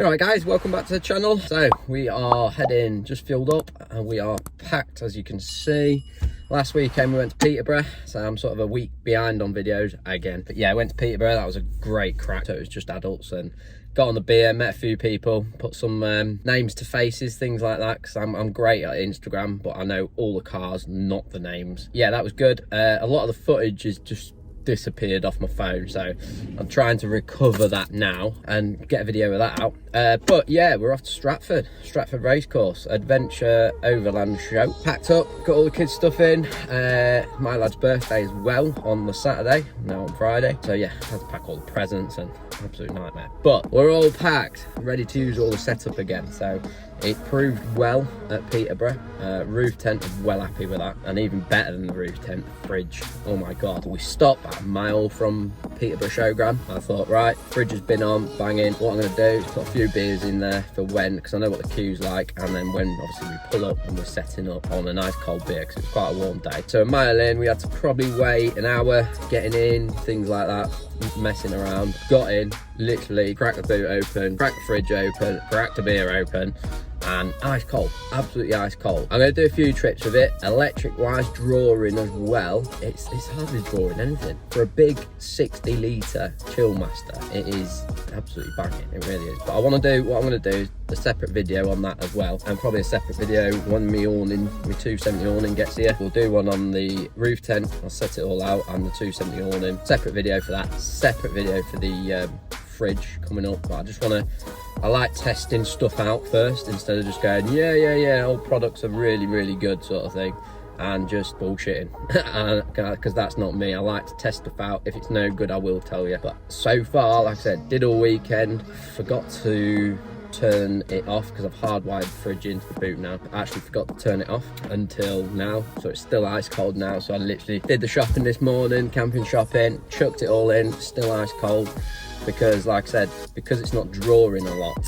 Alright guys, welcome back to the channel. So we are heading, just fueled up and we are packed as you can see. Last weekend we went to Peterborough, so I'm sort of a week behind on videos again. But yeah, I went to Peterborough, that was a great crack. So it was just adults and got on the beer, met a few people, put some names to faces, things like that, because I'm great at Instagram, but I know all the cars, not the names. Yeah, that was good. A lot of the footage is just disappeared off my phone, so I'm trying to recover that now and get a video of that out. But yeah, we're off to Stratford Racecourse, Adventure Overland show. Packed up, got all the kids' stuff in. My lad's birthday as well on the Saturday, now on Friday. So yeah, I had to pack all the presents and absolute nightmare. But we're all packed, ready to use all the setup again. So it proved well at Peterborough. Roof tent, was well happy with that, and even better than the roof tent, fridge. Oh my god. We stopped about a mile from Peterborough Showground. I thought, right, fridge has been on, banging. What I'm going to do is put a few beers in there for when, because I know what the queue's like, and then when obviously we pull up and we're setting up on a nice cold beer, because it's quite a warm day. So a mile in, we had to probably wait an hour getting in, things like that, messing around. Got in, literally cracked the boot open, cracked the fridge open, cracked the beer open, and ice cold, absolutely ice cold. I'm going to do a few trips with it, electric wise, drawing as well. It's hardly drawing anything for a big 60 litre Chillmaster. It is absolutely banging, it really is. But what I'm going to do is a separate video on that as well, and probably a separate video when my awning, my 270 awning gets here. We'll do one on the roof tent, I'll set it all out, and the 270 awning, separate video for that, separate video for the fridge coming up. But I like testing stuff out first instead of just going yeah, all products are really good sort of thing and just bullshitting, because that's not me. I like to test stuff out. If it's no good, I will tell you. But so far, like I said, did all weekend, forgot to turn it off because I've hardwired the fridge into the boot now. I actually forgot to turn it off until now, so it's still ice cold now. So I literally did the shopping this morning, camping shopping, chucked it all in, still ice cold. Because like I said, because it's not drawing a lot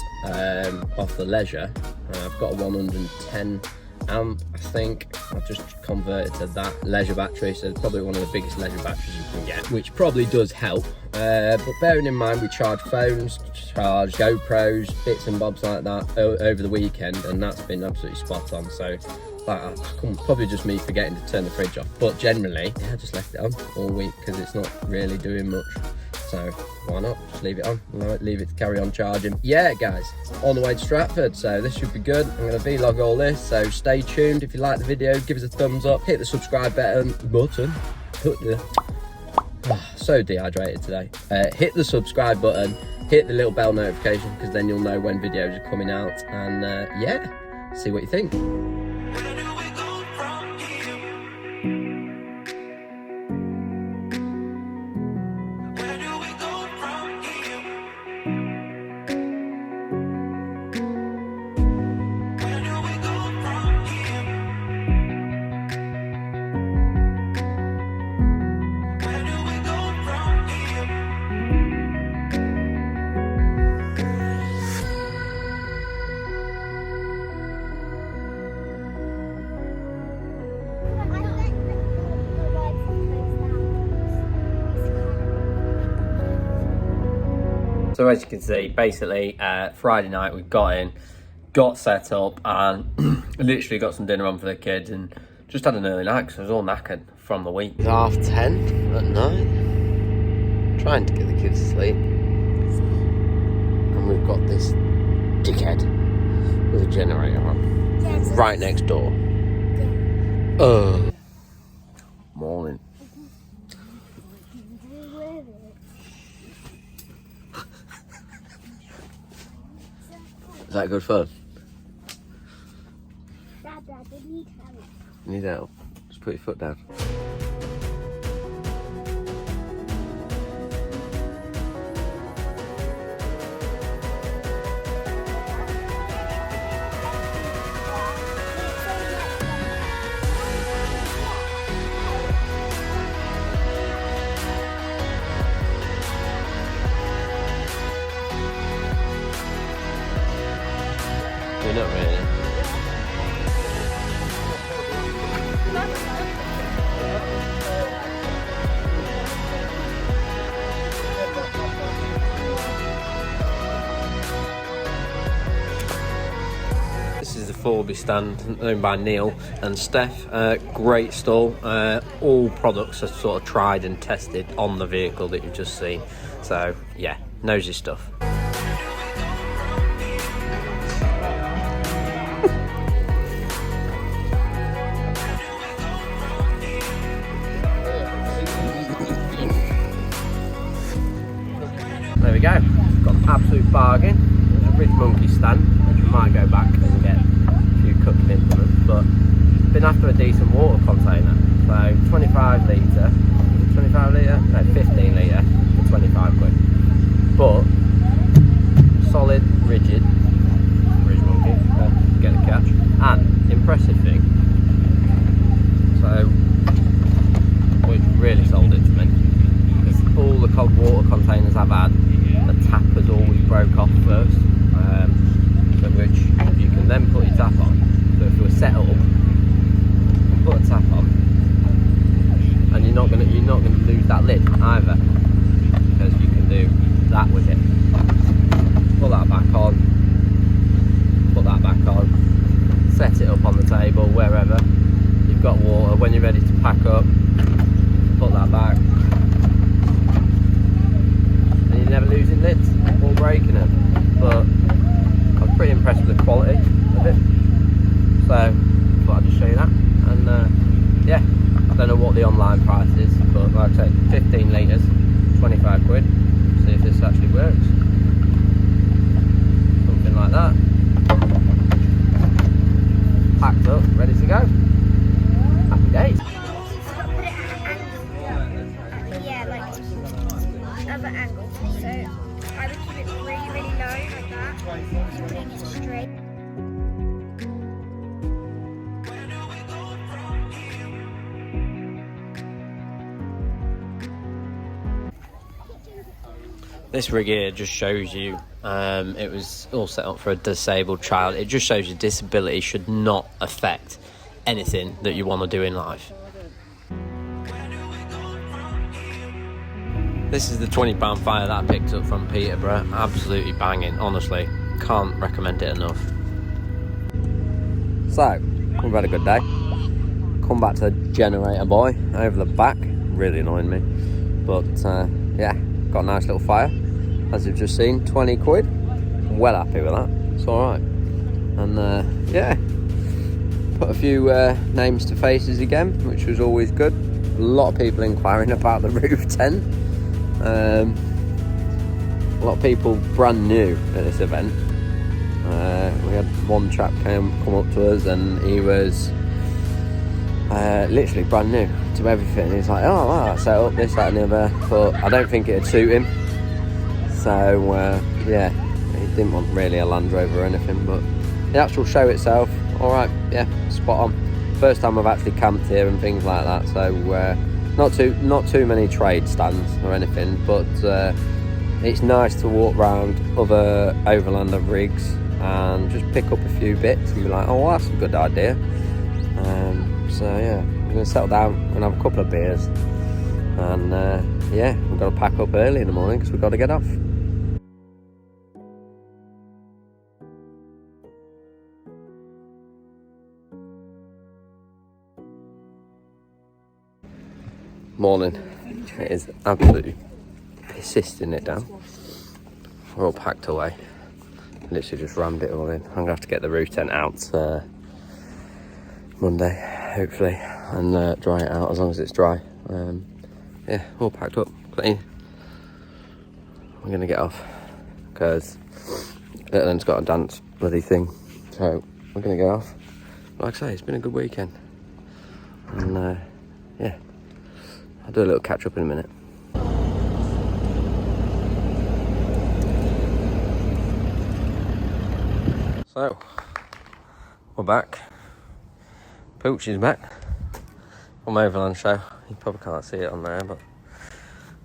off the Leisure, I've got a 110 amp, I think. I've just converted to that Leisure battery, so it's probably one of the biggest Leisure batteries you can get, which probably does help. But bearing in mind, we charge phones, charge GoPros, bits and bobs like that over the weekend, and that's been absolutely spot on. So like, probably just me forgetting to turn the fridge off, but generally, yeah, I just left it on all week because it's not really doing much. So why not just leave it on, leave it to carry on charging. Yeah guys, on the way to Stratford, so this should be good. I'm going to vlog all this, so stay tuned. If you like the video, give us a thumbs up, hit the subscribe button, so dehydrated today. Hit the subscribe button, hit the little bell notification, because then you'll know when videos are coming out, and yeah, see what you think. So as you can see, basically Friday night we got in, got set up, and literally got some dinner on for the kids and just had an early night because I was all knackered from the week. It's 10:30 at night, trying to get the kids to sleep, and we've got this dickhead with a generator on right next door. Morning. Is that good fun? Dad, I need help. You need help? Just put your foot down. Not really. Forby stand owned by Neil and Steph. Great stall. All products are sort of tried and tested on the vehicle that you've just seen. So yeah, knows his stuff. There we go. Got an absolute bargain. There's a Ridge Monkey stand, which we might go back and get a few cooking implements, but been after a decent water container. So 25 litre, no, 15 litre for 25 quid. But solid, rigid Ridge Monkey, get the catch. And impressive thing. So, which really sold it to me. Because all the cold water containers I've had, the tap has always broke off first, so which you can then put your tap on. So if you were set up, you can put a tap on, and you're not gonna lose that lid either, because you can do that with it. Put that back on, put that back on, set it up on the table wherever. You've got water. When you're ready to pack up, put that back. Never losing lids or breaking them, but I was pretty impressed with the quality of it, so thought I'd just show you that. And yeah, I don't know what the online price is, but like I say, 15 litres, 25 quid. See if this actually works. Something like that. Packed up, ready to go. Happy days. Other angle. So I would keep it really, really low like that. So putting it straight. This rig here just shows you, it was all set up for a disabled child. It just shows you disability should not affect anything that you want to do in life. This is the £20 fire that I picked up from Peterborough. Absolutely banging, honestly. Can't recommend it enough. So, we've had a good day. Come back to the generator boy over the back. Really annoying me. But, yeah, got a nice little fire. As you've just seen, 20 quid. Well happy with that. It's alright. And, yeah. Put a few names to faces again, which was always good. A lot of people inquiring about the roof tent. A lot of people brand new at this event. We had one chap come up to us, and he was literally brand new to everything. He's like, oh wow, set up this, that and the other, but I don't think it'd suit him. So yeah, he didn't want really a Land Rover or anything, but the actual show itself, alright, yeah, spot on. First time I've actually camped here and things like that, so not too many trade stands or anything, but it's nice to walk around other Overlander rigs and just pick up a few bits and be like, oh well, that's a good idea. So yeah, I'm going to settle down and have a couple of beers, and yeah, we've got to pack up early in the morning because we've got to get off. Morning. It is absolutely persisting it down. We're all packed away. Literally just rammed it all in. I'm gonna have to get the roof tent out Monday, hopefully, and dry it out as long as it's dry. Yeah, all packed up, clean. We're gonna get off because little one's got a dance bloody thing, so we're gonna get off. Like I say, it's been a good weekend, and yeah. I'll do a little catch up in a minute. So, we're back. Pooch is back from Overland show. You probably can't see it on there, but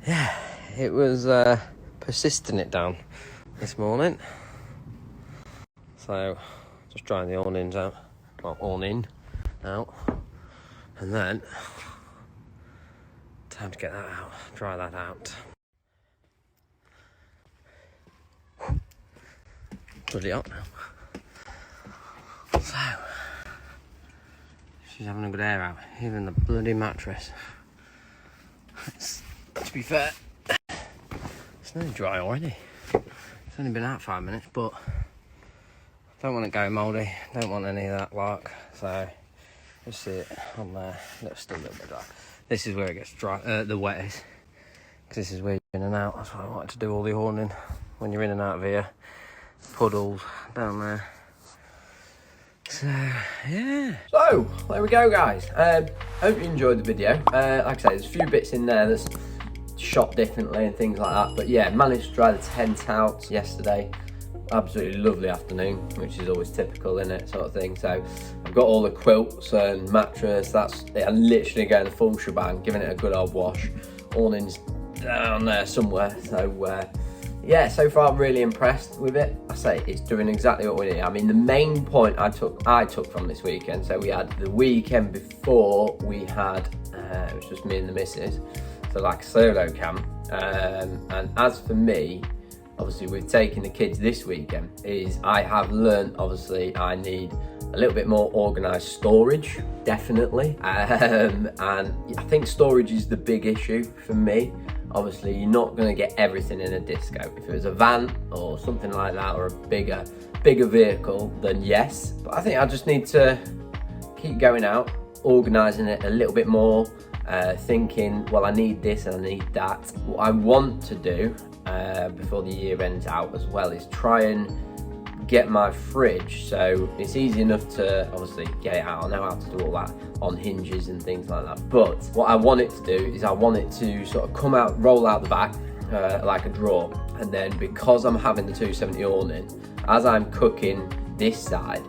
yeah, it was persisting it down this morning. So, just drying the awnings out. Well, awning out. And then time to get that out, dry that out. Bloody hot now. So, She's having a good air out, even the bloody mattress. To be fair, it's nearly dry already. It's only been out 5 minutes, but don't want it going mouldy, don't want any of that lark, so just see it on there. It's still a little bit dry. This is where it gets dry, the wettest, because this is where you're in and out. That's why I wanted to do all the horning when you're in and out of here. Puddles down there. So yeah. So there we go, guys. Hope you enjoyed the video. Like I say, there's a few bits in there that's shot differently and things like that. But yeah, managed to dry the tent out yesterday. Absolutely lovely afternoon, which is always typical, isn't it, sort of thing. So I've got all the quilts and mattress. That's it. I'm literally going the full shebang, giving it a good old wash. Awning's down there somewhere. So yeah, so far I'm really impressed with it. I say it's doing exactly what we need. I mean, the main point I took from this weekend. So we had the weekend before, we had it was just me and the missus, so like a solo camp. And as for me, obviously we've taken the kids this weekend, is I have learned obviously I need a little bit more organised storage, definitely. And I think storage is the big issue for me. Obviously you're not going to get everything in a disco. If it was a van or something like that, or a bigger vehicle, then yes. But I think I just need to keep going out, organising it a little bit more, thinking, well, I need this and I need that. What I want to do before the year ends out as well is try and get my fridge, so it's easy enough to obviously get it out. I know how to do all that on hinges and things like that, but what I want it to do is I want it to sort of come out, roll out the back like a drawer, and then because I'm having the 270 awning, as I'm cooking this side,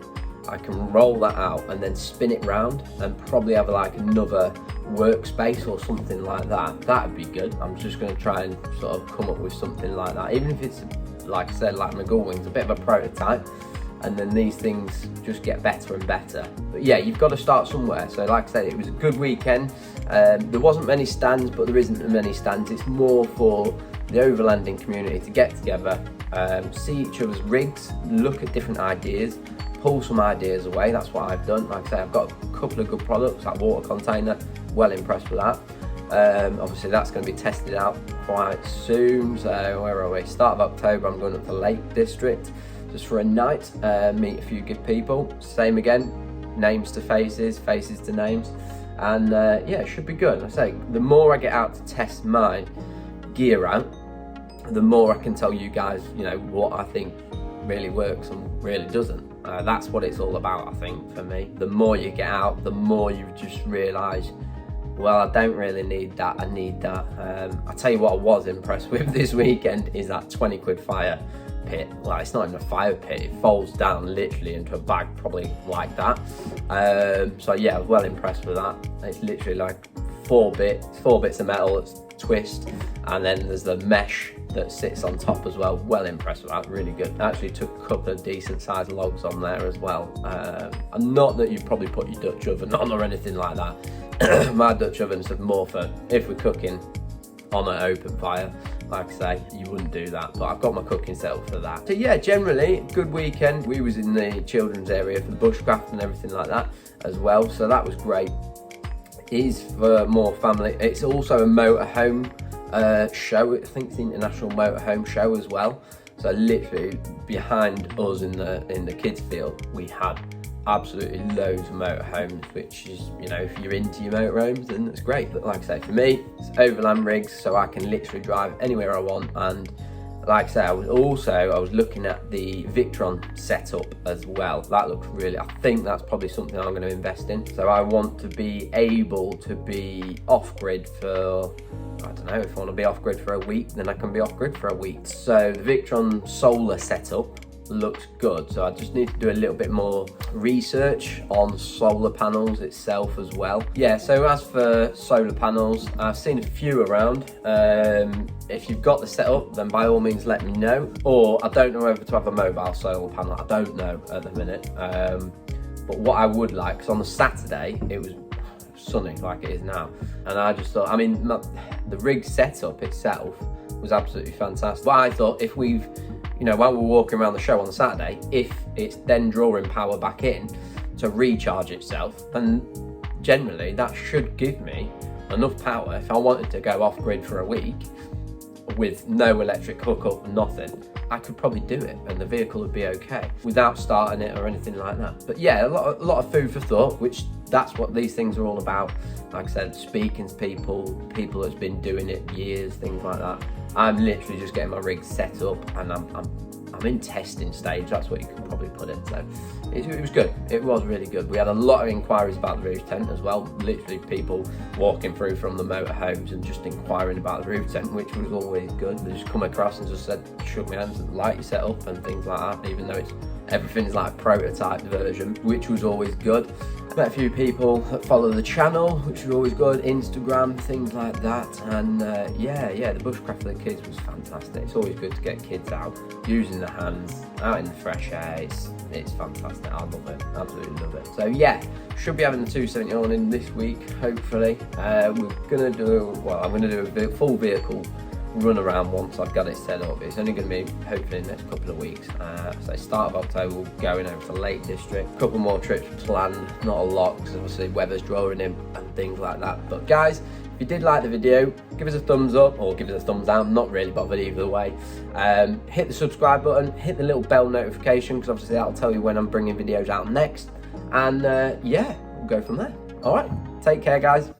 I can roll that out and then spin it round and probably have like another workspace or something like that. That'd be good. I'm just going to try and sort of come up with something like that, even if it's, like I said, like my gull wings, a bit of a prototype, and then these things just get better and better. But yeah, you've got to start somewhere. So like I said, it was a good weekend. There wasn't many stands, but there isn't many stands. It's more for the overlanding community to get together, see each other's rigs, look at different ideas, pull some ideas away. That's what I've done. Like I say, I've got a couple of good products, like water container, well impressed with that. Obviously that's going to be tested out quite soon, so where are we? Start of October I'm going up to Lake District just for a night, meet a few good people. Same again, names to faces, faces to names, and yeah, it should be good. I say, the more I get out to test my gear out, the more I can tell you guys, you know, what I think really works and really doesn't. That's what it's all about, I think, for me. The more you get out, the more you just realise, well, I don't really need that, I need that. I'll tell you what I was impressed with this weekend is that 20 quid fire pit. Well, it's not even a fire pit, it folds down literally into a bag, probably like that. So yeah, I was well impressed with that. It's literally like four bits of metal that's twist, and then there's the mesh that sits on top as well. Well impressed with that, really good. I actually took a couple of decent sized logs on there as well. And not that you probably put your Dutch oven on or anything like that. My Dutch ovens are more for if we're cooking on an open fire. Like I say, you wouldn't do that, but I've got my cooking set up for that. So yeah, generally good weekend. We was in the children's area for the bushcraft and everything like that as well, so that was great. It is for more family. It's also a motorhome show. I think it's the International Motorhome Show as well. So literally behind us in the kids field, we had absolutely loads of motorhomes, which is, you know, if you're into your motorhomes, then that's great. But like I say, for me, it's overland rigs, so I can literally drive anywhere I want. And like I say, I was looking at the Victron setup as well. That looks really, I think that's probably something I'm going to invest in. So I want to be able to be off-grid for, I don't know, if I want to be off-grid for a week, then I can be off-grid for a week. So the Victron solar setup looks good, so I just need to do a little bit more research on solar panels itself as well. Yeah, so as for solar panels, I've seen a few around. If you've got the setup, then by all means let me know, or I don't know whether to have a mobile solar panel. I don't know at the minute, but what I would like, because on the Saturday it was sunny like it is now, and I just thought, I mean, the rig setup itself was absolutely fantastic. But I thought, if we've, you know, while we're walking around the show on the Saturday, if it's then drawing power back in to recharge itself, then generally that should give me enough power if I wanted to go off grid for a week with no electric hookup, nothing. I could probably do it and the vehicle would be okay without starting it or anything like that. But yeah, a lot of food for thought, which that's what these things are all about. Like I said, speaking to people that's been doing it years, things like that. I'm literally just getting my rig set up and I'm in testing stage, that's what you can probably put it. So it was good, it was really good. We had a lot of inquiries about the roof tent as well, literally people walking through from the motorhomes and just inquiring about the roof tent, which was always good. They just come across and just said, shook my hands and like your setup and things like that, even though everything's like prototype version, which was always good. Met a few people that follow the channel, which was always good, Instagram, things like that. And yeah, the bushcraft for the kids was fantastic. It's always good to get kids out, using their hands, out in the fresh air. It's fantastic. I love it, absolutely love it. So yeah, should be having the 270 on in this week, hopefully. I'm gonna do a full vehicle run around once I've got it set up. It's only going to be hopefully in the next couple of weeks. So start of October we'll go in over to Lake District. A couple more trips planned, not a lot because obviously weather's drawing in and things like that. But guys, if you did like the video, give us a thumbs up or give us a thumbs down, not really bothered either way. Hit the subscribe button, hit the little bell notification because obviously that'll tell you when I'm bringing videos out next. And yeah, we'll go from there. Alright, take care guys.